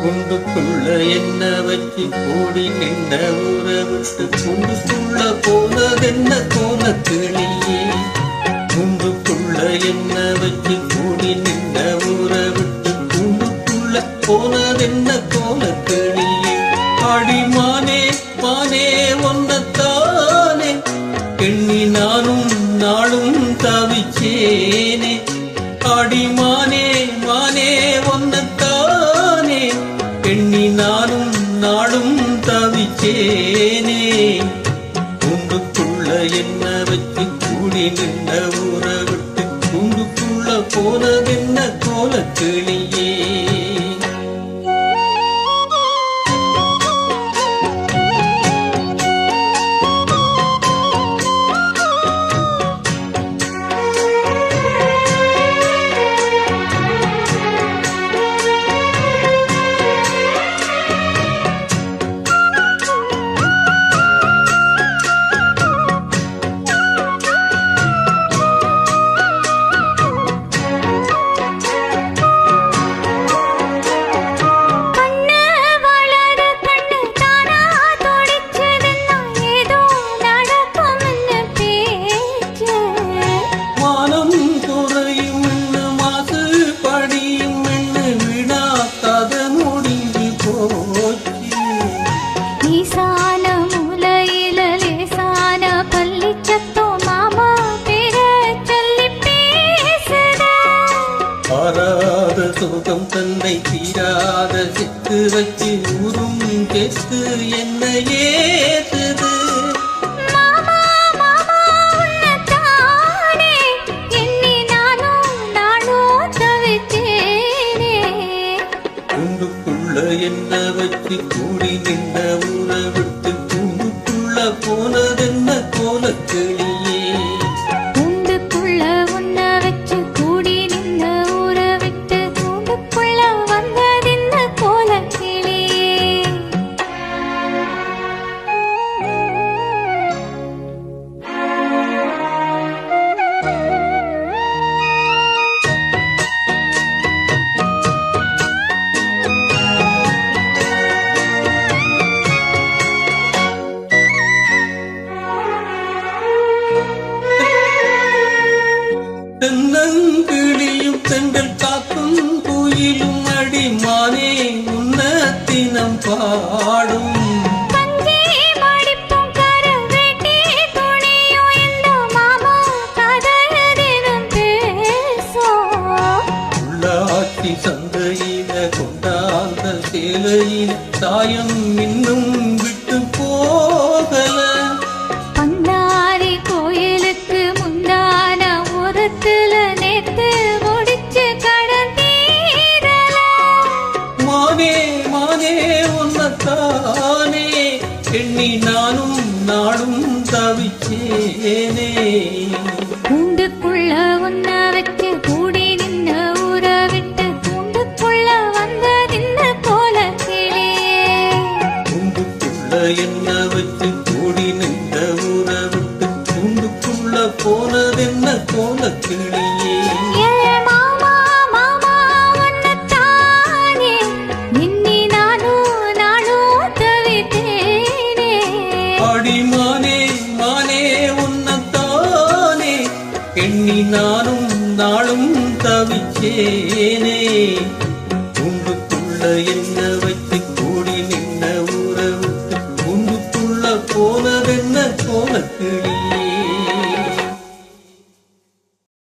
குண்டுக்குள்ள என்ன வச்சு கூடி நின்ற ஊரை விட்டு குண்டுக்குள்ள போனதென்ன கோலக்கிளியே. குண்டுக்குள்ள என்ன வச்சு கூடி நின்ற ஊரை விட்டு குண்டுக்குள்ள போனதென்ன கோலக்கிளியே. அடிமானே மானே ஒன்னத்தானே எண்ணி நானும் நாளும் தவிச்சேனே. அடிமானே மானே ஒன்னத்தானே எண்ணி நானும் நாளும் தவிச்சேனே. குண்டுக்குள்ள என்ன வச்சு கூடி நின்ற ஊரை விட்டு குண்டுக்குள்ள போனதென்ன கோலக்கிளியே. சுகம் தன்னை தீராத சித்து வச்சு ஊரும் கெத்து என்ன ஏத்துது. குண்டுக்குள்ள என்ன வச்சு கூடி நின்ற ஊரை விட்டு குண்டுக்குள்ள போனதென்ன கோலக்கிளியே. தென்னங்கிளியும் தென்றல் காக்கும் குயிலும் அடிமானே உன்னத்தினம் பாடும். உள்ளாட்சி சந்தையில கொண்டாந்த சேலையில் சாயம் இன்னும் விட்டு போகல. தானே எண்ணி நானும் நாடும் தவிச்சேனே. கூண்டுக்குள்ள உன்ன வச்சு கூடி நின்ன ஊரை விட்டு கூண்டுக்குள்ள வந்த நின்ன கோலக்கிளியே. கூண்டுக்குள்ள என்ன வச்சு கூடி நின்ற ஊரை விட்டு கூண்டுக்குள்ள போனதென்ன கோலக்கிளியே. அடிமானே மானே உன்னத்தானே எண்ணி நானும் நாளும் தவிச்சேனே. குண்டுக்குள்ள என்ன வச்சு கூடி நின்ற ஊரை விட்டு குண்டுக்குள்ள போனதென்ன கோலக்கிளியே.